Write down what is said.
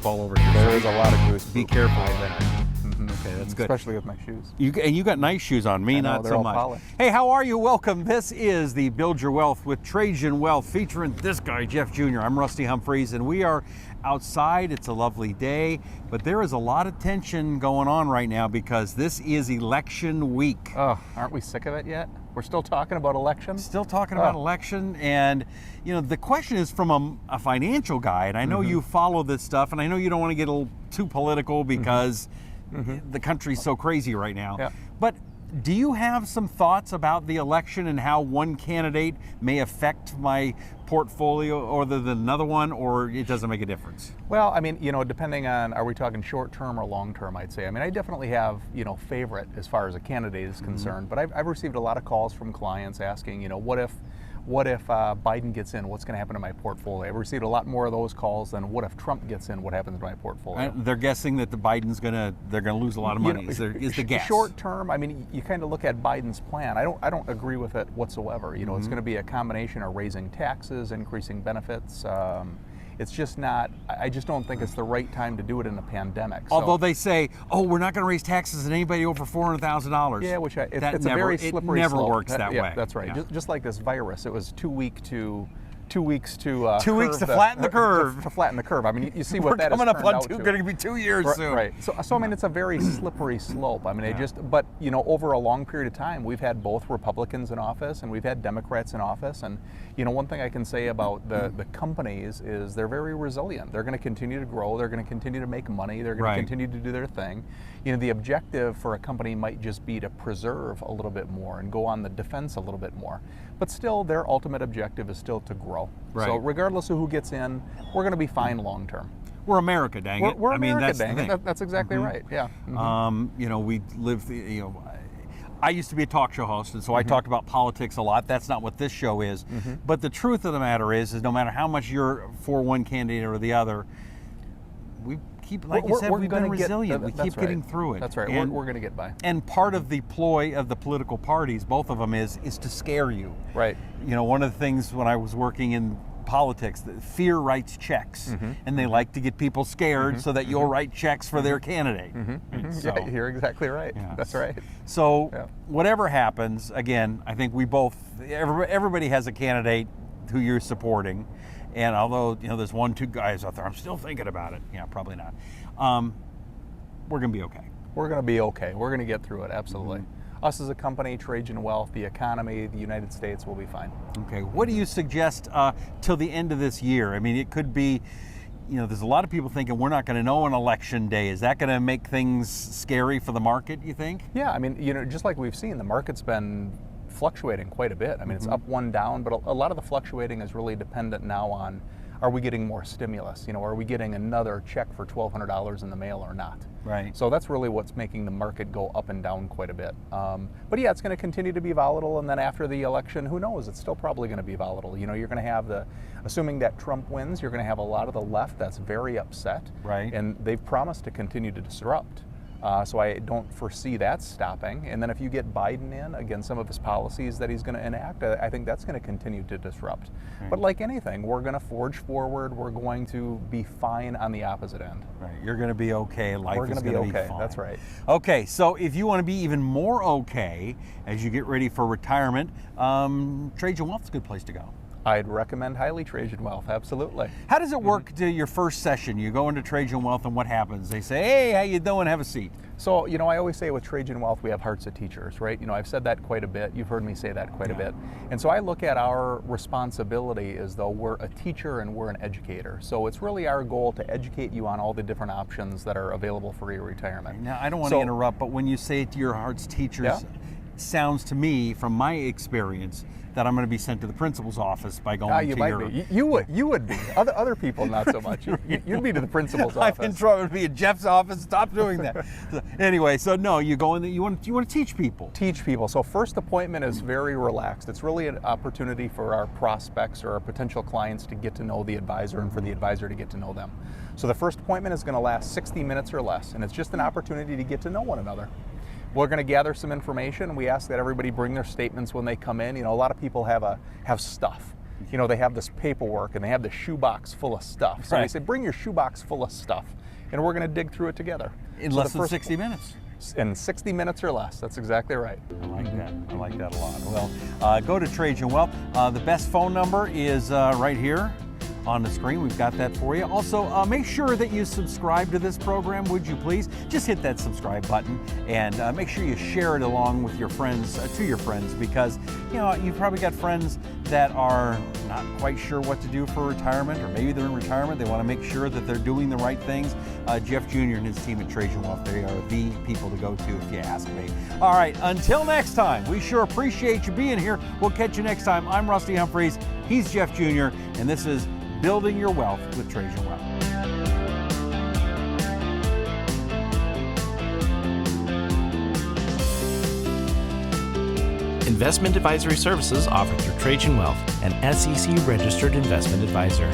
all over here. There is a lot of goose poop. Be careful with that. Okay, that's good. Especially with my shoes. You got nice shoes on. Me, not they're so all much. polished. Hey, how are you? Welcome. This is the Build Your Wealth with Trajan Wealth, featuring this guy, Jeff Jr. I'm Rusty Humphries, and we are outside. It's a lovely day, but there is a lot of tension going on right now because this is election week. Oh, aren't we sick of it yet? We're still talking about election? Still talking about election, and you know the question is from a financial guy, and I know you follow this stuff, and I know you don't want to get a little too political because the country's so crazy right now. Yeah. But do you have some thoughts about the election and how one candidate may affect my portfolio than another one, or it doesn't make a difference? Well, I mean, depending on, are we talking short term or long term, I'd say. I mean, I definitely have, favorite as far as a candidate is concerned, but I've received a lot of calls from clients asking, what if Biden gets in, what's going to happen to my portfolio? I've received a lot more of those calls than what if Trump gets in, what happens to my portfolio? They're guessing that they're gonna lose a lot of money. Is the guess. Short term, I mean, you kind of look at Biden's plan. I don't agree with it whatsoever. It's going to be a combination of raising taxes, increasing benefits. It's just not, I just don't think it's the right time to do it in a pandemic. Although they say, we're not going to raise taxes on anybody over $400,000. Yeah, it's a very slippery slope. It never slope. works that way. That's right. Yeah. Just like this virus, it was 2 weeks to 2 weeks to flatten the curve. To flatten the curve. I mean, you see what that is. We're coming up on going to be 2 years soon. Right. So I mean, it's a very slippery slope. I mean, but over a long period of time, we've had both Republicans in office and we've had Democrats in office. And one thing I can say about the companies is they're very resilient. They're going to continue to grow. They're going to continue to make money. They're going to continue to do their thing. The objective for a company might just be to preserve a little bit more and go on the defense a little bit more. But still, their ultimate objective is still to grow. Right. So regardless of who gets in, we're going to be fine long term. We're America, dang it. We're America, that's dang the it. thing. That's exactly right. Yeah. We live. I used to be a talk show host, and so I talked about politics a lot. That's not what this show is. But the truth of the matter is no matter how much you're for one candidate or the other, we keep, like you said, we've been resilient. We keep getting through it. That's right. And we're going to get by. And part of the ploy of the political parties, both of them, is to scare you. Right. One of the things when I was working in politics, fear writes checks, and they like to get people scared so that you'll write checks for their candidate. So, yeah, you're exactly right. Yeah. That's right. So whatever happens, again, I think everybody has a candidate who you're supporting. And although, there's 1-2 guys out there, I'm still thinking about it. Yeah, probably not. We're going to be okay. We're going to be okay. We're going to get through it, absolutely. Us as a company, Trajan Wealth, the economy, the United States will be fine. Okay. What do you suggest till the end of this year? I mean, it could be, there's a lot of people thinking we're not going to know on election day. Is that going to make things scary for the market, you think? Yeah, I mean, just like we've seen, the market's been fluctuating quite a bit. I mean, it's up, one down, but a lot of the fluctuating is really dependent now on, are we getting more stimulus? Are we getting another check for $1,200 in the mail or not? Right. So that's really what's making the market go up and down quite a bit. But yeah, it's going to continue to be volatile, and then after the election, who knows? It's still probably going to be volatile. You're going to have assuming that Trump wins, you're going to have a lot of the left that's very upset. Right. And they've promised to continue to disrupt. So I don't foresee that stopping. And then if you get Biden in, again, some of his policies that he's going to enact, I think that's going to continue to disrupt. Right. But like anything, we're going to forge forward. We're going to be fine on the opposite end. Right. You're going to be okay. Life is going to be okay. fine. That's right. Okay, so if you want to be even more okay as you get ready for retirement, Trajan Wealth is a good place to go. I'd recommend highly Trajan Wealth, absolutely. How does it work to your first session? You go into Trajan Wealth and what happens? They say, hey, how you doing? Have a seat. So, I always say with Trajan Wealth, we have hearts of teachers, right? I've said that quite a bit. You've heard me say that quite a bit. And so I look at our responsibility as though we're a teacher and we're an educator. So it's really our goal to educate you on all the different options that are available for your retirement. Now, I don't want to interrupt, but when you say to your heart's teachers, sounds to me, from my experience, that I'm going to be sent to the principal's office by going to your... You would be. Other people, not so much. You'd be to the principal's office. I've been trying to be at Jeff's office. Stop doing that. Anyway, so no, you go in there, you want to teach people. Teach people. So first appointment is very relaxed. It's really an opportunity for our prospects or our potential clients to get to know the advisor and for the advisor to get to know them. So the first appointment is going to last 60 minutes or less, and it's just an opportunity to get to know one another. We're going to gather some information. We ask that everybody bring their statements when they come in. A lot of people have stuff. you know, they have this paperwork and they have the shoebox full of stuff. So we say, bring your shoebox full of stuff, and we're going to dig through it together. In less than 60 minutes. In 60 minutes or less. That's exactly right. I like that. I like that a lot. Well, go to Trajan Wealth. The best phone number is right here on the screen. We've got that for you. Also, make sure that you subscribe to this program, would you please? Just hit that subscribe button and make sure you share it along with your friends, to your friends, because you know you've probably got friends that are not quite sure what to do for retirement, or maybe they're in retirement. They want to make sure that they're doing the right things. Jeff Jr. and his team at Trajan Wealth, they are the people to go to if you ask me. All right, until next time, we sure appreciate you being here. We'll catch you next time. I'm Rusty Humphries. He's Jeff Jr., and this is Building Your Wealth with Trajan Wealth. Investment advisory services offered through Trajan Wealth, an SEC-registered investment advisor.